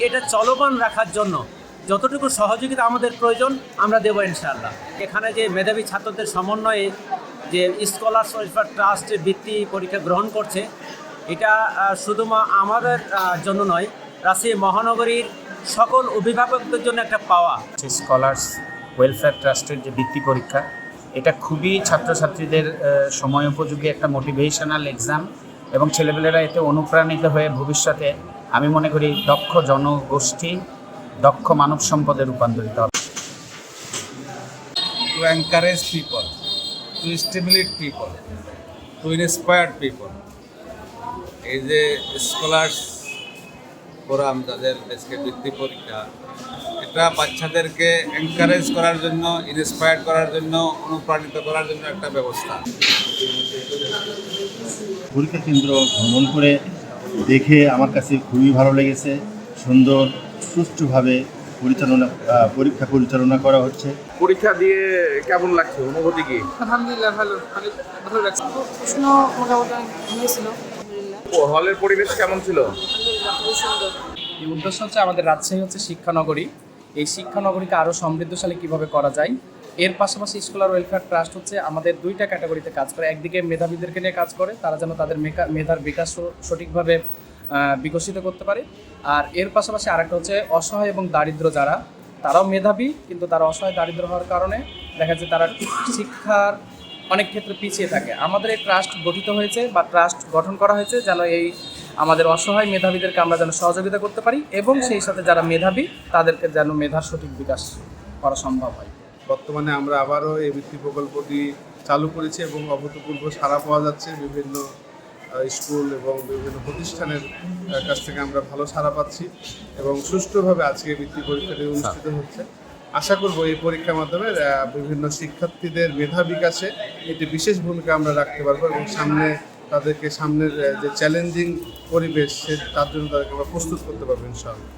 এটা চলমান রাখার জন্য যতটুকু সহযোগিতা আমাদের প্রয়োজন আমরা দেবো ইনশাআল্লাহ। এখানে যে মেধাবী ছাত্রদের সমন্বয়ে যে স্কলার্স ওয়েলফেয়ার ট্রাস্টের বৃত্তি পরীক্ষা গ্রহণ করছে, এটা শুধু আমাদের জন্য নয়, রাজশাহী মহানগরীর সকল অভিভাবকদের জন্য একটা পাওয়া। স্কলার্স ওয়েলফেয়ার ট্রাস্টের যে বৃত্তি পরীক্ষা, এটা খুবই ছাত্রছাত্রীদের সময় উপযোগী একটা মোটিভেশনাল এক্সাম এবং ছেলেপেলেরা এতে অনুপ্রাণিত হয়ে ভবিষ্যতে আমি মনে করি দক্ষ জনগোষ্ঠী, দক্ষ মানব সম্পদে রূপান্তরিত হবে। To encourage people, to stimulate people, to inspire people. এই যে স্কলার্স ফোরাম, যাদের দেশকে বৃত্তি পরীক্ষা, এটা বাচ্চাদেরকে এনকারেজ করার জন্য, ইন্সপায়ার করার জন্য, অনুপ্রাণিত করার জন্য একটা ব্যবস্থা। পরীক্ষা কেন্দ্র ভ্রমণ করে দেখে আমার কাছে খুবই ভালো লেগেছে। সুন্দর সুষ্ঠুভাবে পরীক্ষা পরিচালনা করা হচ্ছে। পরীক্ষা দিয়ে কেমন লাগছে, অনুভূতি কি? আলহামদুলিল্লাহ ভালো, অনেক ভালো লাগছে। প্রশ্ন মোটামুটি ভালোই ছিল। আলহামদুলিল্লাহ হলের পরিবেশ কেমন ছিল? আলহামদুলিল্লাহ খুবই সুন্দর। এই উদ্দেশ্য হচ্ছে আমাদের রাজশাহী হচ্ছে শিক্ষানগরী, এই শিক্ষানগরীকে আরও সমৃদ্ধশালী কীভাবে করা যায়। এর পাশাপাশি স্কলার ওয়েলফেয়ার ট্রাস্ট হচ্ছে আমাদের দুইটা ক্যাটাগরিতে কাজ করে। একদিকে মেধাবীদেরকে নিয়ে কাজ করে, তারা যেন তাদের মেধার বিকাশ সঠিকভাবে বিকশিত করতে পারে। আর এর পাশাপাশি আরেকটা হচ্ছে অসহায় এবং দারিদ্র যারা, তারাও মেধাবী কিন্তু তারা অসহায় দারিদ্র হওয়ার কারণে দেখা যাচ্ছে তারা শিক্ষার অনেক ক্ষেত্রে পিছিয়ে থাকে। আমাদের এই ট্রাস্ট গঠিত হয়েছে বা ট্রাস্ট গঠন করা হয়েছে যেন এই আমাদের অসহায় মেধাবীদেরকে আমরা যেন সহযোগিতা করতে পারি এবং সেই সাথে যারা মেধাবী তাদেরকে যেন মেধার সঠিক বিকাশ করা সম্ভব হয়। বর্তমানে আমরা আবারও এই বৃত্তি প্রকল্পটি চালু করেছি এবং অভূতপূর্ব সাড়া পাওয়া যাচ্ছে। বিভিন্ন স্কুল এবং বিভিন্ন প্রতিষ্ঠানের কাছ থেকে আমরা ভালো সাড়া পাচ্ছি এবং সুষ্ঠুভাবে আজকে বৃত্তি পরীক্ষাটি অনুষ্ঠিত হচ্ছে। আশা করব এই পরীক্ষার মাধ্যমে বিভিন্ন শিক্ষার্থীদের মেধা বিকাশে একটি বিশেষ ভূমিকা আমরা রাখতে পারবো এবং সামনের যে চ্যালেঞ্জিং পরিবেশ তার জন্য তাদেরকে আমরা প্রস্তুত করতে পারবো ইনশাআল্লাহ।